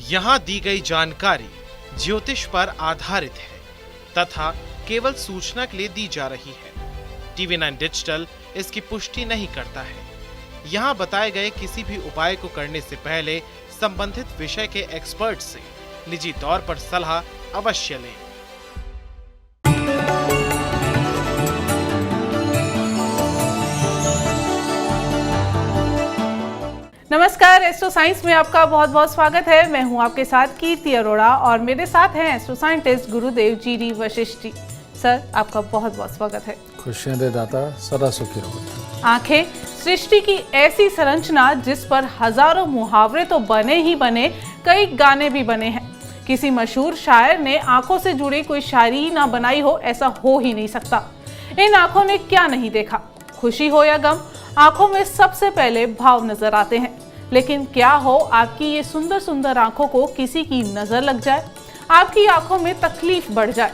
यहाँ दी गई जानकारी ज्योतिष पर आधारित है तथा केवल सूचना के लिए दी जा रही है। TV9 डिजिटल इसकी पुष्टि नहीं करता है। यहाँ बताए गए किसी भी उपाय को करने से पहले संबंधित विषय के एक्सपर्ट से निजी तौर पर सलाह अवश्य लें। नमस्कार, एस्ट्रो साइंस में आपका बहुत बहुत स्वागत है। मैं हूं आपके साथ कीर्ति अरोड़ा और मेरे साथ हैं एस्ट्रो साइंटिस्ट गुरुदेव जी वशिष्ठ जी। सर, आपका बहुत बहुत स्वागत है। खुशियां दे दाता, सदा सुखी रहो। आंखें सृष्टि की ऐसी संरचना जिस पर हजारों मुहावरे तो बने ही बने, कई गाने भी बने हैं। किसी मशहूर शायर ने आंखों से जुड़ी कोई शायरी ही ना बनाई हो, ऐसा हो ही नहीं सकता। इन आंखों ने क्या नहीं देखा, खुशी हो या गम, आंखों में सबसे पहले भाव नजर आते हैं। लेकिन क्या हो आपकी ये सुंदर सुंदर आंखों को किसी की नजर लग जाए, आपकी आंखों में तकलीफ बढ़ जाए।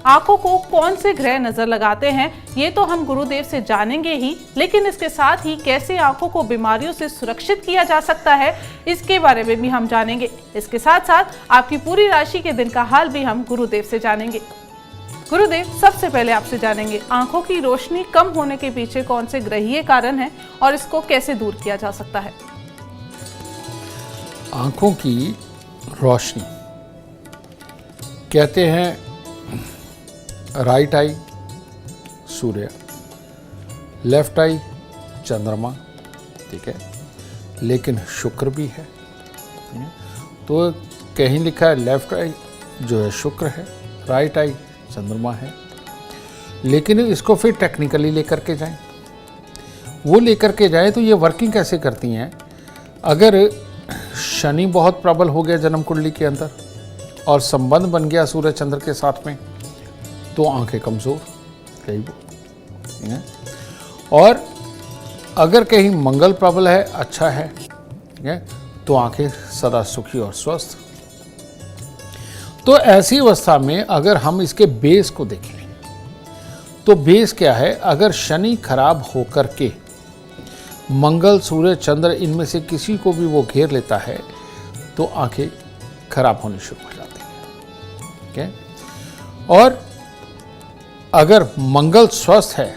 आंखों को कौन से ग्रह नजर लगाते हैं ये तो हम गुरुदेव से जानेंगे ही, लेकिन इसके साथ ही कैसे आंखों को बीमारियों से सुरक्षित किया जा सकता है इसके बारे में भी हम जानेंगे। इसके साथ साथ आपकी पूरी राशि के दिन का हाल भी हम गुरुदेव से जानेंगे। गुरुदेव, सबसे पहले आपसे जानेंगे आंखों की रोशनी कम होने के पीछे कौन से ग्रहीय कारण हैं और इसको कैसे दूर किया जा सकता है। आंखों की रोशनी कहते हैं राइट आई सूर्य, लेफ्ट आई चंद्रमा, ठीक है, लेकिन शुक्र भी है। तो कहीं लिखा है लेफ्ट आई जो है शुक्र है, राइट आई चंद्रमा है। लेकिन इसको फिर टेक्निकली लेकर के जाएं, वो लेकर के जाए तो ये वर्किंग कैसे करती हैं। अगर शनि बहुत प्रबल हो गया जन्म कुंडली के अंदर और संबंध बन गया सूर्य चंद्र के साथ में, तो आंखें कमज़ोर कहीं वो। और अगर कहीं मंगल प्रबल है, अच्छा है, तो आंखें सदा सुखी और स्वस्थ। तो ऐसी अवस्था में अगर हम इसके बेस को देखें तो बेस क्या है। अगर शनि खराब होकर के मंगल सूर्य चंद्र इनमें से किसी को भी वो घेर लेता है तो आंखें खराब होनी शुरू हो जाती हैं, ठीक है। और अगर मंगल स्वस्थ है,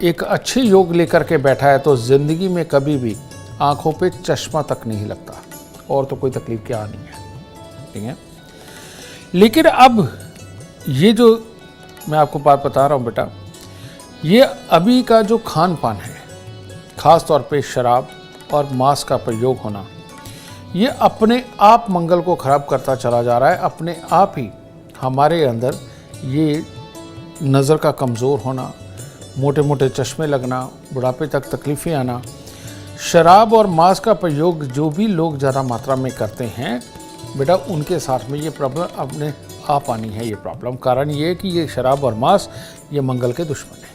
एक अच्छे योग लेकर के बैठा है, तो जिंदगी में कभी भी आंखों पे चश्मा तक नहीं लगता और तो कोई तकलीफ क्या नहीं है, ठीक है। लेकिन अब ये जो मैं आपको बात बता रहा हूँ बेटा, ये अभी का जो खान पान है, ख़ास तौर पे शराब और मांस का प्रयोग होना, ये अपने आप मंगल को ख़राब करता चला जा रहा है। अपने आप ही हमारे अंदर ये नज़र का कमज़ोर होना, मोटे मोटे चश्मे लगना, बुढ़ापे तक तकलीफ़ें आना। शराब और मांस का प्रयोग जो भी लोग ज़्यादा मात्रा में करते हैं बेटा, उनके साथ में ये प्रॉब्लम अपने आप आनी है। ये प्रॉब्लम कारण ये है कि ये शराब और मांस ये मंगल के दुश्मन है,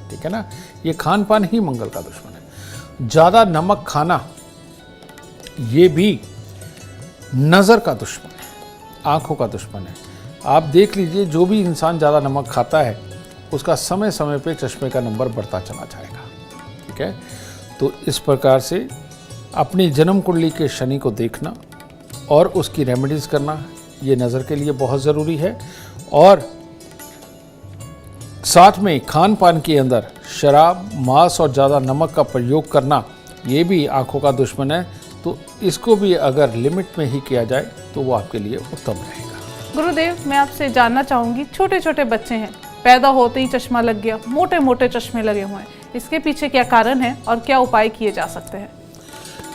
ठीक है ना। ये खान पान ही मंगल का दुश्मन है। ज़्यादा नमक खाना ये भी नज़र का दुश्मन है, आँखों का दुश्मन है। आप देख लीजिए, जो भी इंसान ज़्यादा नमक खाता है उसका समय समय पे चश्मे का नंबर बढ़ता चला जाएगा, ठीक है। तो इस प्रकार से अपनी जन्म कुंडली के शनि को देखना और उसकी रेमेडीज़ करना ये नज़र के लिए बहुत ज़रूरी है। और साथ में खान पान के अंदर शराब मांस और ज़्यादा नमक का प्रयोग करना ये भी आँखों का दुश्मन है। तो इसको भी अगर लिमिट में ही किया जाए तो वो आपके लिए उत्तम रहेगा। गुरुदेव, मैं आपसे जानना चाहूँगी, छोटे छोटे बच्चे हैं, पैदा होते ही चश्मा लग गया, मोटे मोटे चश्मे लगे हुए हैं, इसके पीछे क्या कारण है और क्या उपाय किए जा सकते हैं।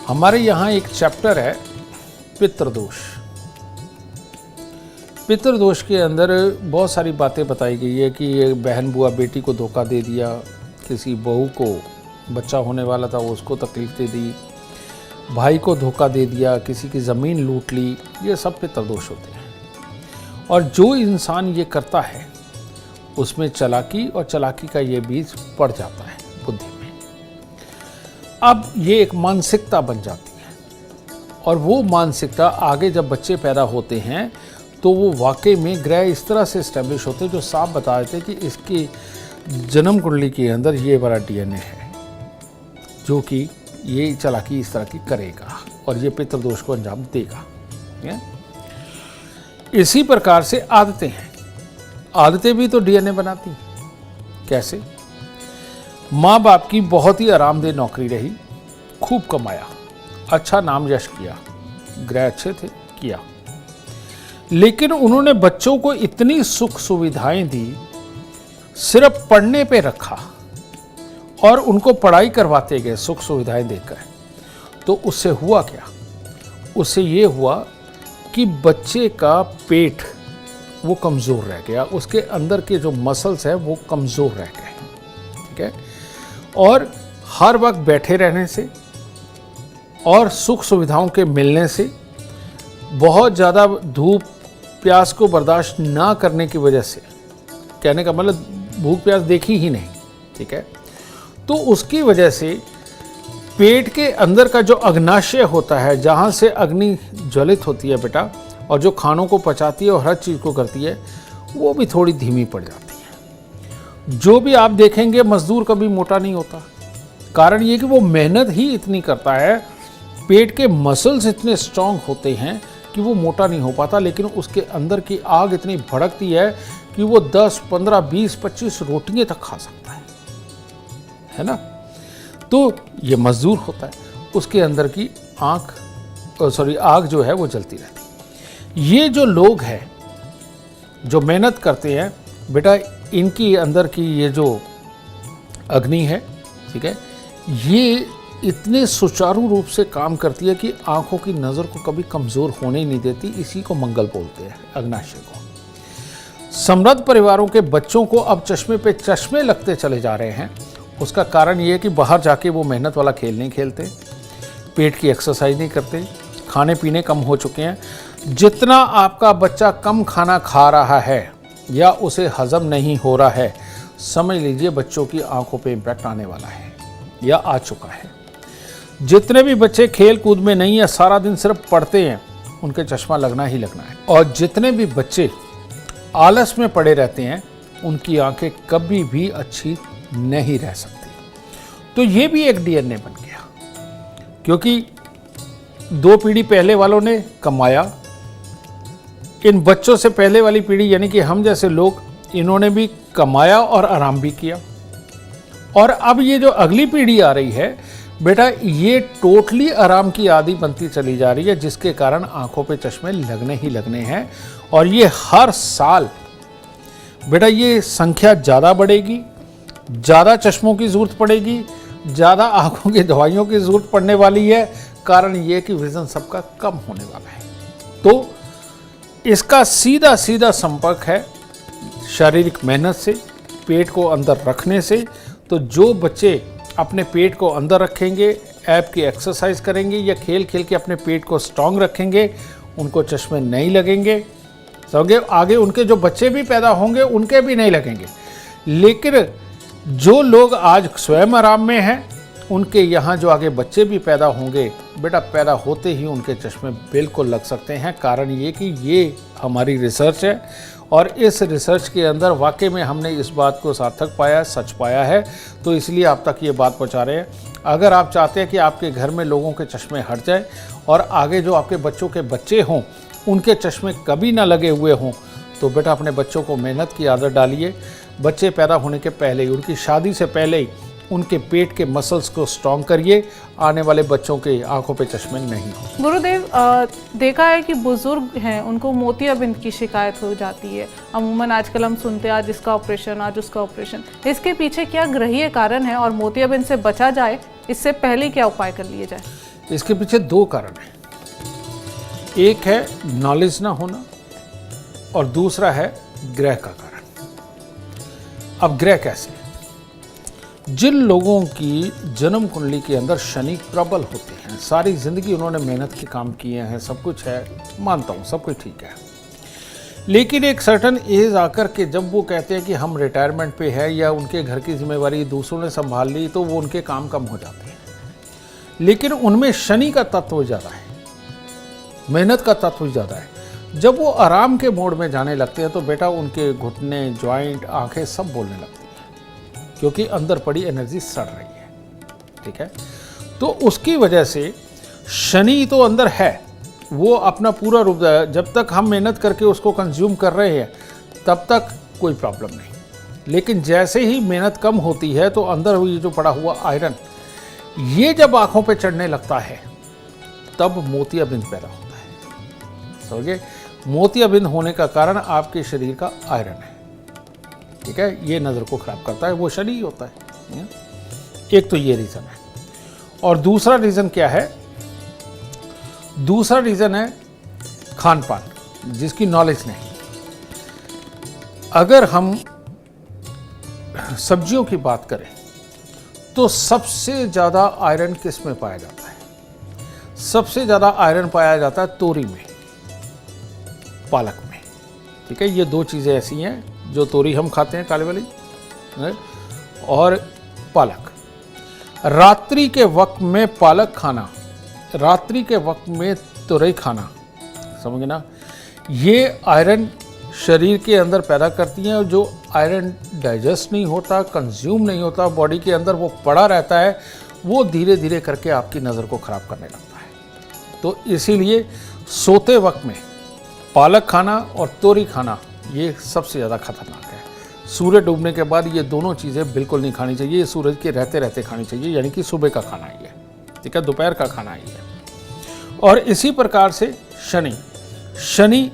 हमारे यहाँ एक चैप्टर है पितृदोष। पितृदोष के अंदर बहुत सारी बातें बताई गई है कि ये बहन बुआ बेटी को धोखा दे दिया, किसी बहू को बच्चा होने वाला था उसको तकलीफ दे दी, भाई को धोखा दे दिया, किसी की ज़मीन लूट ली, ये सब पितृदोष होते हैं। और जो इंसान ये करता है उसमें चालाकी और चालाकी का ये बीज पड़ जाता है बुद्धि में। अब ये एक मानसिकता बन जाती है और वो मानसिकता आगे जब बच्चे पैदा होते हैं तो वो वाकई में ग्रह इस तरह से इस्टेब्लिश होते हैं जो साफ बता देते हैं कि इसकी जन्म कुंडली के अंदर ये वाला DNA है जो कि ये चालाकी इस तरह की करेगा और ये पितृदोष को अंजाम देगा। इसी प्रकार से आदतें हैं, आदतें भी तो डीएनए बनाती हैं। कैसे? माँ बाप की बहुत ही आरामदेह नौकरी रही, खूब कमाया, अच्छा नाम यश किया, ग्रह अच्छे थे, किया, लेकिन उन्होंने बच्चों को इतनी सुख सुविधाएं दी, सिर्फ पढ़ने पे रखा और उनको पढ़ाई करवाते गए सुख सुविधाएं देकर, तो उससे हुआ क्या? उससे ये हुआ कि बच्चे का पेट वो कमज़ोर रह गया, उसके अंदर के जो मसल्स हैं वो कमज़ोर रह गए, ठीक है। और हर वक्त बैठे रहने से और सुख सुविधाओं के मिलने से, बहुत ज़्यादा धूप प्यास को बर्दाश्त ना करने की वजह से, कहने का मतलब भूख प्यास देखी ही नहीं, ठीक है, तो उसकी वजह से पेट के अंदर का जो अग्नाशय होता है, जहाँ से अग्नि ज्वलित होती है बेटा, और जो खानों को पचाती है और हर चीज़ को करती है, वो भी थोड़ी धीमी पड़ जाती है। जो भी आप देखेंगे मजदूर कभी मोटा नहीं होता, कारण ये कि वो मेहनत ही इतनी करता है, पेट के मसल्स इतने स्ट्रांग होते हैं कि वो मोटा नहीं हो पाता, लेकिन उसके अंदर की आग इतनी भड़कती है कि वो 10, 15, 20, 25 रोटियां तक खा सकता है ना। तो ये मजदूर होता है, उसके अंदर की आग जो है वो जलती रहती है। ये जो लोग हैं जो मेहनत करते हैं बेटा, इनकी अंदर की ये जो अग्नि है, ठीक है, ये इतने सुचारू रूप से काम करती है कि आंखों की नज़र को कभी कमज़ोर होने ही नहीं देती। इसी को मंगल बोलते हैं, अग्नाशय को। समृद्ध परिवारों के बच्चों को अब चश्मे पे चश्मे लगते चले जा रहे हैं। उसका कारण ये है कि बाहर जाके वो मेहनत वाला खेल नहीं खेलते, पेट की एक्सरसाइज नहीं करते, खाने पीने कम हो चुके हैं। जितना आपका बच्चा कम खाना खा रहा है या उसे हजम नहीं हो रहा है, समझ लीजिए बच्चों की आंखों पे इम्पैक्ट आने वाला है या आ चुका है। जितने भी बच्चे खेल कूद में नहीं है, सारा दिन सिर्फ पढ़ते हैं, उनके चश्मा लगना ही लगना है। और जितने भी बच्चे आलस में पड़े रहते हैं, उनकी आंखें कभी भी अच्छी नहीं रह सकती। तो ये भी एक डीएनए बन गया, क्योंकि 2 पीढ़ी पहले वालों ने कमाया, इन बच्चों से पहले वाली पीढ़ी यानी कि हम जैसे लोग, इन्होंने भी कमाया और आराम भी किया। और अब ये जो अगली पीढ़ी आ रही है बेटा, ये टोटली आराम की आदी बनती चली जा रही है, जिसके कारण आंखों पे चश्मे लगने ही लगने हैं। और ये हर साल बेटा ये संख्या ज़्यादा बढ़ेगी, ज़्यादा चश्मों की ज़रूरत पड़ेगी, ज़्यादा आंखों की दवाइयों की ज़रूरत पड़ने वाली है। कारण ये कि विजन सबका कम होने वाला है। तो इसका सीधा सीधा संपर्क है शारीरिक मेहनत से, पेट को अंदर रखने से। तो जो बच्चे अपने पेट को अंदर रखेंगे, ऐप की एक्सरसाइज करेंगे या खेल खेल के अपने पेट को स्ट्रांग रखेंगे, उनको चश्मे नहीं लगेंगे। समझे? आगे उनके जो बच्चे भी पैदा होंगे उनके भी नहीं लगेंगे। लेकिन जो लोग आज स्वयं आराम में हैं, उनके यहाँ जो आगे बच्चे भी पैदा होंगे बेटा, पैदा होते ही उनके चश्मे बिल्कुल लग सकते हैं। कारण ये कि ये हमारी रिसर्च है और इस रिसर्च के अंदर वाकई में हमने इस बात को सार्थक पाया, सच पाया है, तो इसलिए आप तक ये बात पहुँचा रहे हैं। अगर आप चाहते हैं कि आपके घर में लोगों के चश्मे हट जाए और आगे जो आपके बच्चों के बच्चे हों उनके चश्मे कभी ना लगे हुए हों, तो बेटा अपने बच्चों को मेहनत की आदत डालिए। बच्चे पैदा होने के पहले ही, उनकी शादी से पहले ही उनके पेट के मसल्स को स्ट्रॉन्ग करिए, आने वाले बच्चों के आंखों पे चश्मे नहीं हो। गुरुदेव, देखा है कि बुजुर्ग हैं उनको मोतियाबिंद की शिकायत हो जाती है। अमूमन आजकल हम सुनते हैं आज इसका ऑपरेशन, आज उसका ऑपरेशन। इसके पीछे क्या ग्रहीय कारण है और मोतियाबिंद से बचा जाए, इससे पहले क्या उपाय कर लिए जाए? इसके पीछे 2 कारण हैं। एक है नॉलेज ना होना और दूसरा है ग्रह का कारण। अब ग्रह कैसे? जिन लोगों की जन्म कुंडली के अंदर शनि प्रबल होते हैं, सारी जिंदगी उन्होंने मेहनत के काम किए हैं, सब कुछ है, मानता हूँ सब कुछ ठीक है, लेकिन एक सर्टन एज आकर के जब वो कहते हैं कि हम रिटायरमेंट पे है या उनके घर की जिम्मेवारी दूसरों ने संभाल ली, तो वो उनके काम कम हो जाते हैं। लेकिन उनमें शनि का तत्व ज़्यादा है, मेहनत का तत्व ज़्यादा है। जब वो आराम के मोड में जाने लगते हैं तो बेटा उनके घुटने, जॉइंट, आंखें सब बोलने लगती हैं, क्योंकि अंदर पड़ी एनर्जी सड़ रही है, ठीक है। तो उसकी वजह से शनि तो अंदर है, वो अपना पूरा रूप, जब तक हम मेहनत करके उसको कंज्यूम कर रहे हैं तब तक कोई प्रॉब्लम नहीं, लेकिन जैसे ही मेहनत कम होती है तो अंदर ये जो पड़ा हुआ आयरन, ये जब आंखों पे चढ़ने लगता है तब मोतियाबिंद पैदा होता है। समझे? मोतियाबिंद होने का कारण आपके शरीर का आयरन है, ठीक है, ये नज़र को खराब करता है, वो शनि ही होता है। एक तो ये रीज़न है। और दूसरा रीज़न क्या है? दूसरा रीज़न है खान पान, जिसकी नॉलेज नहीं। अगर हम सब्जियों की बात करें तो सबसे ज़्यादा आयरन किस में पाया जाता है? सबसे ज़्यादा आयरन पाया जाता है तोरी में, पालक में, ठीक है। ये दो चीज़ें ऐसी हैं, जो तोरी हम खाते हैं काले वाली और पालक। रात्रि के वक्त में पालक खाना, रात्रि के वक्त में तुरई खाना, समझ ना, ये आयरन शरीर के अंदर पैदा करती हैं, और जो आयरन डाइजेस्ट नहीं होता, कंज्यूम नहीं होता बॉडी के अंदर, वो पड़ा रहता है, वो धीरे धीरे करके आपकी नज़र को ख़राब करने लगता है। तो इसीलिए सोते वक्त में पालक खाना और तोरी खाना ये सबसे ज़्यादा खतरनाक है। सूर्य डूबने के बाद ये दोनों चीज़ें बिल्कुल नहीं खानी चाहिए, ये सूरज के रहते रहते खानी चाहिए, यानी कि सुबह का खाना ही है, ठीक है, दोपहर का खाना ही है। और इसी प्रकार से शनि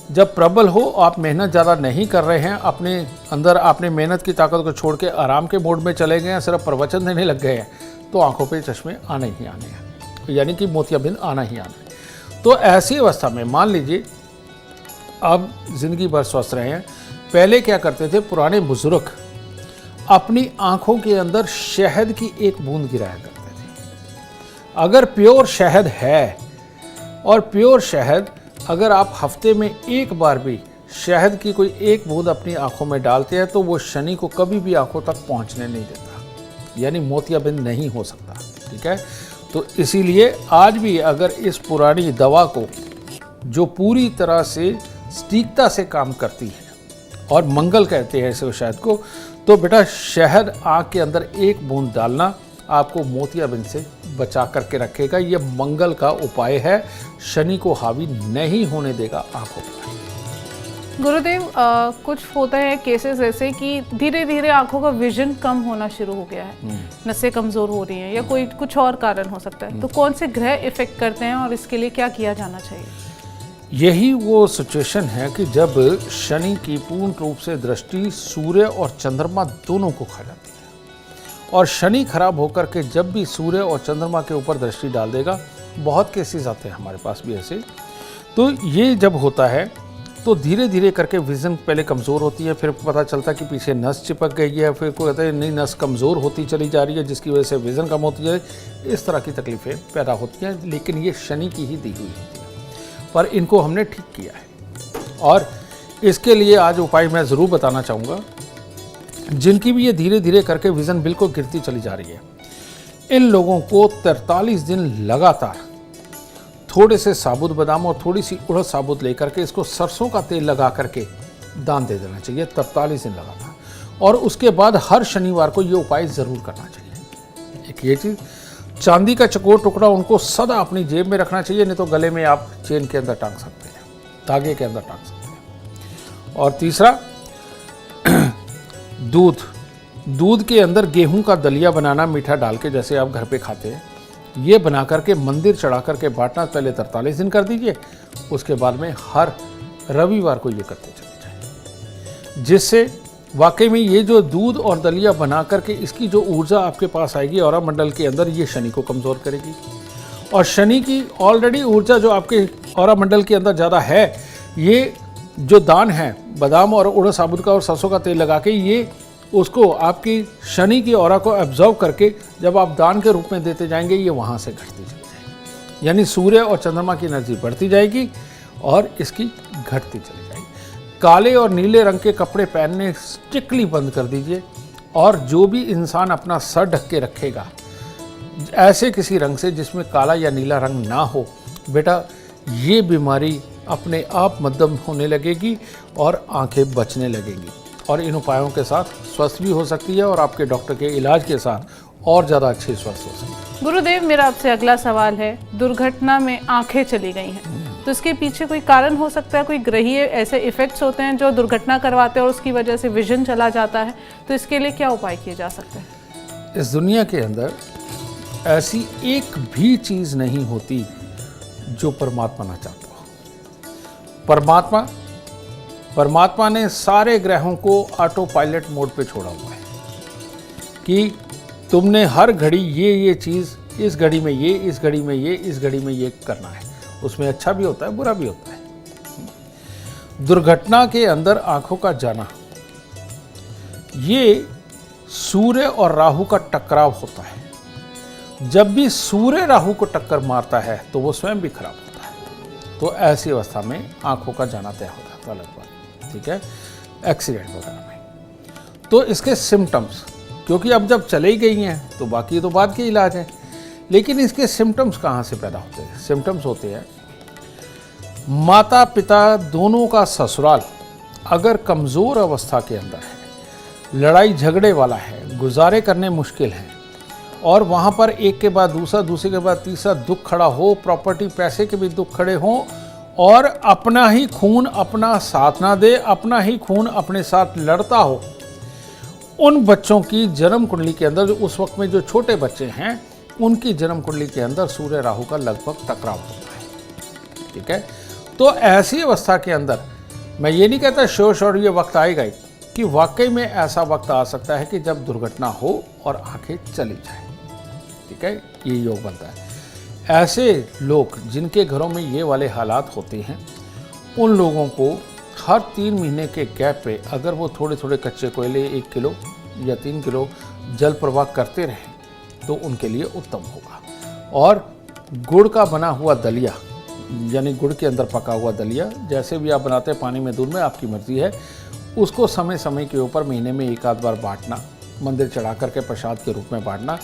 जब प्रबल हो, आप मेहनत ज़्यादा नहीं कर रहे हैं, अपने अंदर आपने मेहनत की ताकत को छोड़ के आराम के मोड में चले गए हैं, सिर्फ प्रवचन देने लग गए हैं, तो आंखों पे चश्मे आने ही आने हैं, यानी कि मोतियाबिंद आना ही आना है। तो ऐसी अवस्था में मान लीजिए आप ज़िंदगी भर स्वस्थ रहे हैं। पहले क्या करते थे पुराने बुजुर्ग? अपनी आंखों के अंदर शहद की एक बूंद गिराया करते थे। अगर प्योर शहद है, और प्योर शहद अगर आप हफ्ते में एक बार भी शहद की कोई एक बूंद अपनी आंखों में डालते हैं, तो वो शनि को कभी भी आंखों तक पहुंचने नहीं देता, यानी मोतियाबिंद नहीं हो सकता, ठीक है। तो इसीलिए आज भी अगर इस पुरानी दवा को, जो पूरी तरह से सटीकता से काम करती है, और मंगल कहते हैं इसे शहद को, तो बेटा शहद आँख के अंदर एक बूंद डालना आपको मोतियाबिंद से बचा करके रखेगा। ये मंगल का उपाय है, शनि को हावी नहीं होने देगा आंखों पर। गुरुदेव, कुछ होता है केसेस ऐसे कि धीरे धीरे आंखों का विजन कम होना शुरू हो गया है, नसें कमज़ोर हो रही हैं, या कोई कुछ और कारण हो सकता है, तो कौन से ग्रह इफेक्ट करते हैं और इसके लिए क्या किया जाना चाहिए? यही वो सिचुएशन है कि जब शनि की पूर्ण रूप से दृष्टि सूर्य और चंद्रमा दोनों को खा जाती है, और शनि खराब होकर के जब भी सूर्य और चंद्रमा के ऊपर दृष्टि डाल देगा, बहुत केसेस आते हैं हमारे पास भी ऐसे, तो ये जब होता है तो धीरे धीरे करके विज़न पहले कमज़ोर होती है, फिर पता चलता है कि पीछे नस चिपक गई है, फिर कोई कहता है नहीं नस कमज़ोर होती चली जा रही है, जिसकी वजह से विज़न कम होती है। इस तरह की तकलीफ़ें पैदा होती हैं, लेकिन ये शनि की ही दी हुई होती है, पर इनको हमने ठीक किया है। और इसके लिए आज उपाय मैं ज़रूर बताना चाहूँगा, जिनकी भी ये धीरे धीरे करके विज़न बिल्कुल गिरती चली जा रही है, इन लोगों को 43 दिन लगातार थोड़े से साबुत बादाम और थोड़ी सी उड़द साबुत लेकर के इसको सरसों का तेल लगा करके दान दे देना चाहिए 43 दिन लगातार, और उसके बाद हर शनिवार को ये उपाय ज़रूर करना चाहिए। एक ये चीज़, चांदी का चकोर टुकड़ा उनको सदा अपनी जेब में रखना चाहिए, नहीं तो गले में आप चेन के अंदर टांग सकते हैं, धागे के अंदर टांग सकते हैं। और तीसरा, दूध के अंदर गेहूं का दलिया बनाना मीठा डाल के, जैसे आप घर पे खाते हैं, ये बना करके मंदिर चढ़ा करके बांटना। पहले 43 दिन कर दीजिए, उसके बाद में हर रविवार को ये करते चले जाएं, जिससे वाकई में ये जो दूध और दलिया बना करके इसकी जो ऊर्जा आपके पास आएगी ऑरा मंडल के अंदर, ये शनि को कमज़ोर करेगी। और शनि की ऑलरेडी ऊर्जा जो आपके ऑरा मंडल के अंदर ज़्यादा है, ये जो दान है बादाम और उड़द साबुत का और सरसों का तेल लगा के, ये उसको आपकी शनि की ऑरा को एब्जॉर्ब करके जब आप दान के रूप में देते जाएंगे, ये वहाँ से घटती चली जाएगी, यानी सूर्य और चंद्रमा की एनर्जी बढ़ती जाएगी और इसकी घटती चली जाएगी। काले और नीले रंग के कपड़े पहनने स्ट्रिक्टली बंद कर दीजिए, और जो भी इंसान अपना सर ढक के रखेगा ऐसे किसी रंग से जिसमें काला या नीला रंग ना हो, बेटा ये बीमारी अपने आप मध्यम होने लगेगी और आंखें बचने लगेंगी, और इन उपायों के साथ स्वस्थ भी हो सकती है और आपके डॉक्टर के इलाज के साथ और ज़्यादा अच्छे स्वस्थ हो सकती है। गुरुदेव, मेरा आपसे अगला सवाल है, दुर्घटना में आंखें चली गई हैं, तो इसके पीछे कोई कारण हो सकता है? कोई ग्रहीय ऐसे इफेक्ट्स होते हैं जो दुर्घटना करवाते हैं और उसकी वजह से विजन चला जाता है, तो इसके लिए क्या उपाय किए जा सकते हैं? इस दुनिया के अंदर ऐसी एक भी चीज़ नहीं होती जो परमात्मा ना चाहता हो। परमात्मा ने सारे ग्रहों को ऑटो पायलट मोड पे छोड़ा हुआ है कि तुमने हर घड़ी ये चीज़, इस घड़ी में ये, इस घड़ी में ये, इस घड़ी में ये करना है। उसमें अच्छा भी होता है, बुरा भी होता है। दुर्घटना के अंदर आंखों का जाना, ये सूर्य और राहु का टकराव होता है। जब भी सूर्य राहु को टक्कर मारता है तो वो स्वयं भी खराब होता है। तो ऐसी अवस्था में आंखों का जाना तय हो जाता है, अलग बात, ठीक है, एक्सीडेंट वगैरह में। तो इसके सिम्टम्स, क्योंकि अब जब चले गई हैं तो बाकी तो बाद के इलाज है, लेकिन इसके सिम्टम्स कहाँ से पैदा होते हैं? सिम्टम्स होते हैं, माता पिता दोनों का ससुराल अगर कमज़ोर अवस्था के अंदर है, लड़ाई झगड़े वाला है, गुजारे करने मुश्किल हैं, और वहाँ पर एक के बाद दूसरा, दूसरे के बाद तीसरा दुख खड़ा हो, प्रॉपर्टी पैसे के भी दुख खड़े हों, और अपना ही खून अपना साथ ना दे, अपना ही खून अपने साथ लड़ता हो, उन बच्चों की जन्म कुंडली के अंदर, उस वक्त में जो छोटे बच्चे हैं उनकी जन्म कुंडली के अंदर सूर्य राहु का लगभग टकराव होता है, ठीक है। तो ऐसी अवस्था के अंदर मैं ये नहीं कहता श्योर ये वक्त आएगा ही, कि वाकई में ऐसा वक्त आ सकता है कि जब दुर्घटना हो और आंखें चली जाए, ठीक है, ये योग बनता है। ऐसे लोग जिनके घरों में ये वाले हालात होते हैं, उन लोगों को हर 3 महीने के गैप पे अगर वो थोड़े थोड़े कच्चे कोयले 1 किलो या 3 किलो जल प्रवाह करते रहें तो उनके लिए उत्तम होगा। और गुड़ का बना हुआ दलिया, यानी गुड़ के अंदर पका हुआ दलिया, जैसे भी आप बनाते हैं, पानी में दूध में, आपकी मर्जी है, उसको समय समय के ऊपर महीने में 1 आध बार बांटना, मंदिर चढ़ा करके प्रसाद के रूप में बांटना,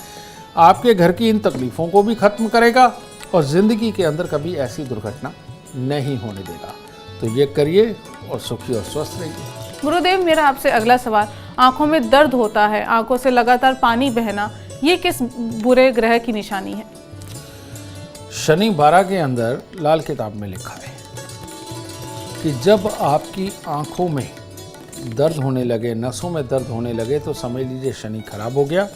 आपके घर की इन तकलीफ़ों को भी ख़त्म करेगा और ज़िंदगी के अंदर कभी ऐसी दुर्घटना नहीं होने देगा। तो ये करिए और सुखी और स्वस्थ रहिए। गुरुदेव, मेरा आपसे अगला सवाल, आंखों में दर्द होता है, आंखों से लगातार पानी बहना, ये किस बुरे ग्रह की निशानी है? शनि 12 के अंदर लाल किताब में लिखा है कि जब आपकी आंखों में दर्द होने लगे, नसों में दर्द होने लगे, तो समझ लीजिए शनि खराब हो गया,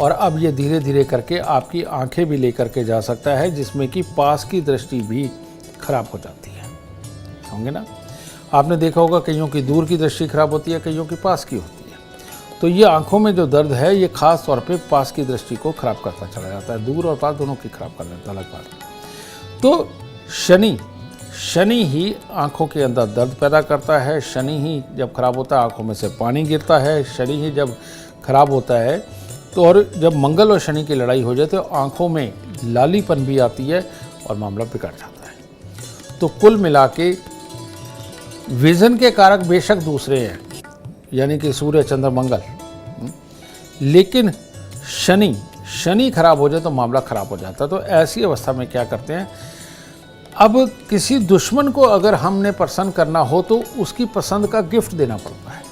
और अब ये धीरे धीरे करके आपकी आंखें भी लेकर के जा सकता है, जिसमें कि पास की दृष्टि भी खराब हो जाती है। होंगे ना, आपने देखा होगा कईयों की दूर की दृष्टि खराब होती है, कईयों की पास की होती है। तो ये आंखों में जो दर्द है, ये खास तौर पे पास की दृष्टि को खराब करता चला जाता है, दूर और पास दोनों की खराब कर देता है, अलग बात। तो शनि ही आंखों के अंदर दर्द पैदा करता है। शनि ही जब खराब होता है आंखों में से पानी गिरता है। शनि ही जब खराब होता है तो, और जब मंगल और शनि की लड़ाई हो जाए तो आंखों में लालीपन भी आती है और मामला बिगड़ जाता है। तो कुल मिला के विजन के कारक बेशक दूसरे हैं, यानी कि सूर्य, चंद्र, मंगल, लेकिन शनि खराब हो जाए तो मामला खराब हो जाता है। तो ऐसी अवस्था में क्या करते हैं, अब किसी दुश्मन को अगर हमने प्रसन्न करना हो तो उसकी पसंद का गिफ्ट देना पड़ता है।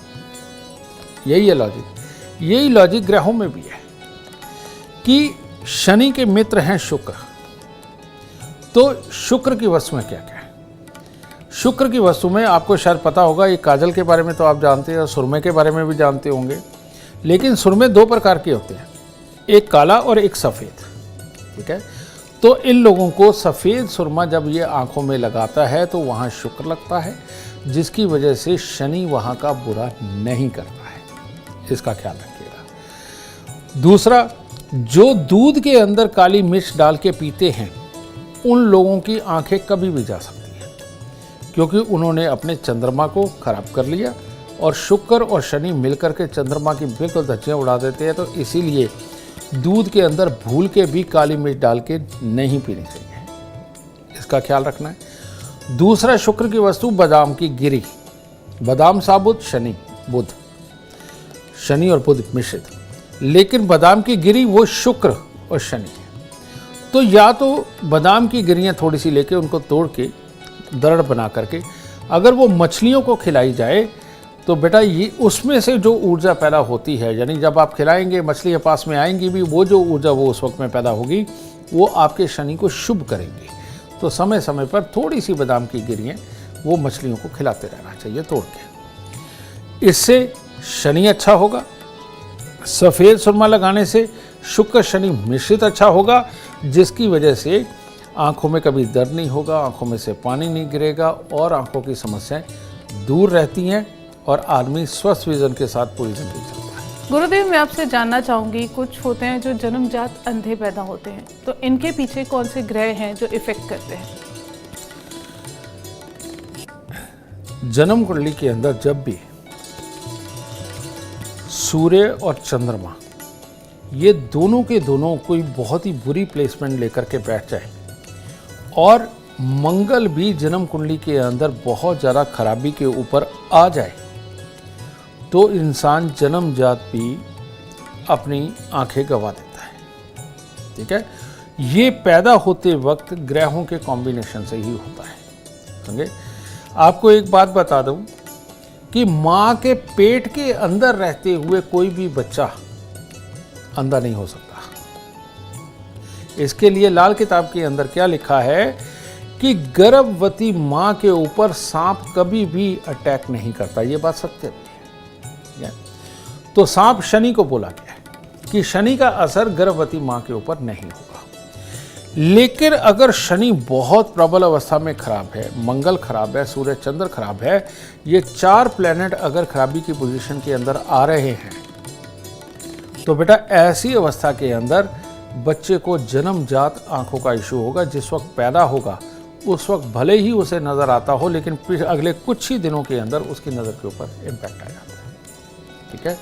यही है लॉजिक, यही लॉजिक ग्रहों में भी है कि शनि के मित्र हैं शुक्र। तो शुक्र की वस्तु में क्या क्या है? शुक्र की वस्तु में आपको शायद पता होगा, ये काजल के बारे में तो आप जानते हैं और सुरमे के बारे में भी जानते होंगे, लेकिन सुरमे 2 प्रकार के होते हैं, एक काला और एक सफ़ेद, ठीक है। तो इन लोगों को सफ़ेद सुरमा जब ये आंखों में लगाता है तो वहाँ शुक्र लगता है, जिसकी वजह से शनि वहाँ का बुरा नहीं करता है, इसका ख्याल रखिएगा। दूसरा, जो दूध के अंदर काली मिर्च डाल के पीते हैं, उन लोगों की आंखें कभी भी जा सकती हैं, क्योंकि उन्होंने अपने चंद्रमा को खराब कर लिया और शुक्र और शनि मिलकर के चंद्रमा की बिल्कुल धज्जियाँ उड़ा देते हैं। तो इसीलिए दूध के अंदर भूल के भी काली मिर्च डाल के नहीं पीनी चाहिए, इसका ख्याल रखना है। दूसरा, शुक्र की वस्तु बादाम की गिरी, बादाम साबुत, शनि और बुध मिश्रित, लेकिन बादाम की गिरी वो शुक्र और शनि है। तो या तो बादाम की गिरियाँ थोड़ी सी लेके उनको तोड़ के दरड़ बना करके अगर वो मछलियों को खिलाई जाए तो बेटा ये उसमें से जो ऊर्जा पैदा होती है, यानी जब आप खिलाएंगे मछली के पास में आएंगी भी, वो जो ऊर्जा वो उस वक्त में पैदा होगी वो आपके शनि को शुभ करेंगी। तो समय समय पर थोड़ी सी बादाम की गिरियाँ वो मछलियों को खिलाते रहना चाहिए तोड़ के। इससे शनि अच्छा होगा। सफ़ेद सुरमा लगाने से शुक्र शनि मिश्रित अच्छा होगा, जिसकी वजह से आंखों में कभी दर्द नहीं होगा, आंखों में से पानी नहीं गिरेगा और आंखों की समस्याएं दूर रहती हैं और आदमी स्वस्थ विजन के साथ पूरी जिंदगी चलता है। गुरुदेव, मैं आपसे जानना चाहूंगी, कुछ होते हैं जो जन्मजात अंधे पैदा होते हैं, तो इनके पीछे कौन से ग्रह हैं जो इफेक्ट करते हैं? जन्म कुंडली के अंदर जब भी सूर्य और चंद्रमा ये दोनों के दोनों कोई बहुत ही बुरी प्लेसमेंट लेकर के बैठ जाए और मंगल भी जन्म कुंडली के अंदर बहुत ज़्यादा खराबी के ऊपर आ जाए, तो इंसान जन्मजात भी अपनी आंखें गंवा देता है। ठीक है, ये पैदा होते वक्त ग्रहों के कॉम्बिनेशन से ही होता है। समझे? आपको एक बात बता दूं कि माँ के पेट के अंदर रहते हुए कोई भी बच्चा अंधा नहीं हो सकता। इसके लिए लाल किताब के अंदर क्या लिखा है कि गर्भवती माँ के ऊपर सांप कभी भी अटैक नहीं करता। ये बात सत्य है। तो सांप शनि को बोला गया है कि शनि का असर गर्भवती माँ के ऊपर नहीं होगा। लेकिन अगर शनि बहुत प्रबल अवस्था में खराब है, मंगल खराब है, सूर्य चंद्र खराब है, ये 4 प्लैनेट अगर खराबी की पोजीशन के अंदर आ रहे हैं, तो बेटा ऐसी अवस्था के अंदर बच्चे को जन्मजात आंखों का इशू होगा। जिस वक्त पैदा होगा उस वक्त भले ही उसे नज़र आता हो, लेकिन फिर अगले कुछ ही दिनों के अंदर उसकी नज़र के ऊपर इम्पैक्ट आ जाता है। ठीक है,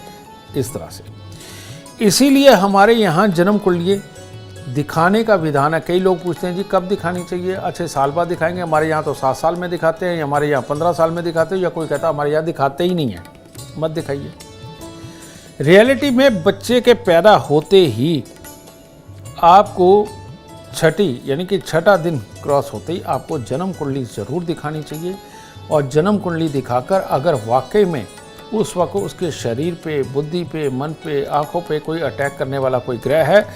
इस तरह से। इसीलिए हमारे यहाँ जन्म कुंडली दिखाने का विधान है। कई लोग पूछते हैं जी कब दिखानी चाहिए? अच्छे साल बाद दिखाएंगे। हमारे यहाँ तो 7 साल में दिखाते हैं, हमारे यहाँ 15 साल में दिखाते हैं, या कोई कहता है हमारे यहाँ दिखाते ही नहीं है। मत दिखाइए। रियलिटी में बच्चे के पैदा होते ही आपको यानी कि 6ठा दिन क्रॉस होते ही आपको जन्म कुंडली ज़रूर दिखानी चाहिए। और जन्म कुंडली दिखाकर अगर वाकई में उस वक्त उसके शरीर पे, बुद्धि पे, मन पे, आँखों पे कोई अटैक करने वाला कोई ग्रह है,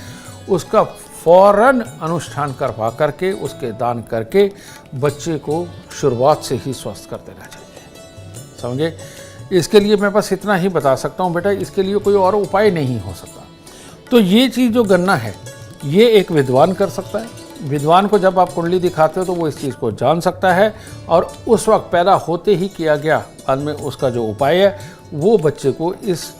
उसका फौरन अनुष्ठान करवा करके, उसके दान करके बच्चे को शुरुआत से ही स्वस्थ कर देना चाहिए। समझे? इसके लिए मैं बस इतना ही बता सकता हूँ बेटा, इसके लिए कोई और उपाय नहीं हो सकता। तो ये चीज़ जो गणना है ये एक विद्वान कर सकता है। विद्वान को जब आप कुंडली दिखाते हो तो वो इस चीज़ को जान सकता है और उस वक्त पैदा होते ही किया गया बाद में उसका जो उपाय है वो बच्चे को इस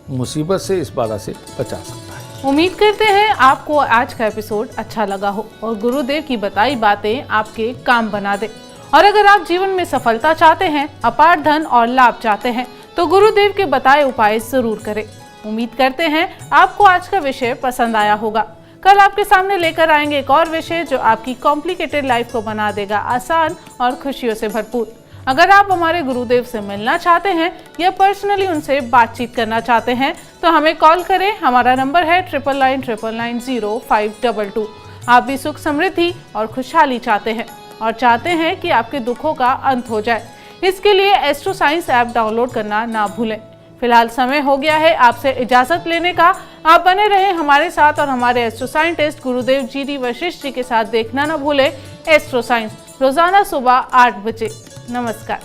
मुसीबत से, इस बाधा से बचा सकता है। उम्मीद करते हैं आपको आज का एपिसोड अच्छा लगा हो और गुरुदेव की बताई बातें आपके काम बना दे। और अगर आप जीवन में सफलता चाहते हैं, अपार धन और लाभ चाहते हैं, तो गुरुदेव के बताए उपाय जरूर करें। उम्मीद करते हैं आपको आज का विषय पसंद आया होगा। कल आपके सामने लेकर आएंगे एक और विषय जो आपकी कॉम्प्लिकेटेड लाइफ को बना देगा आसान और खुशियों से भरपूर। अगर आप हमारे गुरुदेव से मिलना चाहते हैं या पर्सनली उनसे बातचीत करना चाहते हैं तो हमें कॉल करें। हमारा नंबर है 9999900522। आप भी सुख, समृद्धि और खुशहाली चाहते हैं और चाहते हैं कि आपके दुखों का अंत हो जाए। इसके लिए एस्ट्रो साइंस ऐप डाउनलोड करना ना भूलें। फिलहाल समय हो गया है आपसे इजाजत लेने का। आप बने रहें हमारे साथ और हमारे एस्ट्रो साइंटिस्ट गुरुदेव जी वशिष्ठ जी के साथ देखना ना भूलें एस्ट्रो साइंस, रोजाना सुबह 8 बजे। नमस्कार।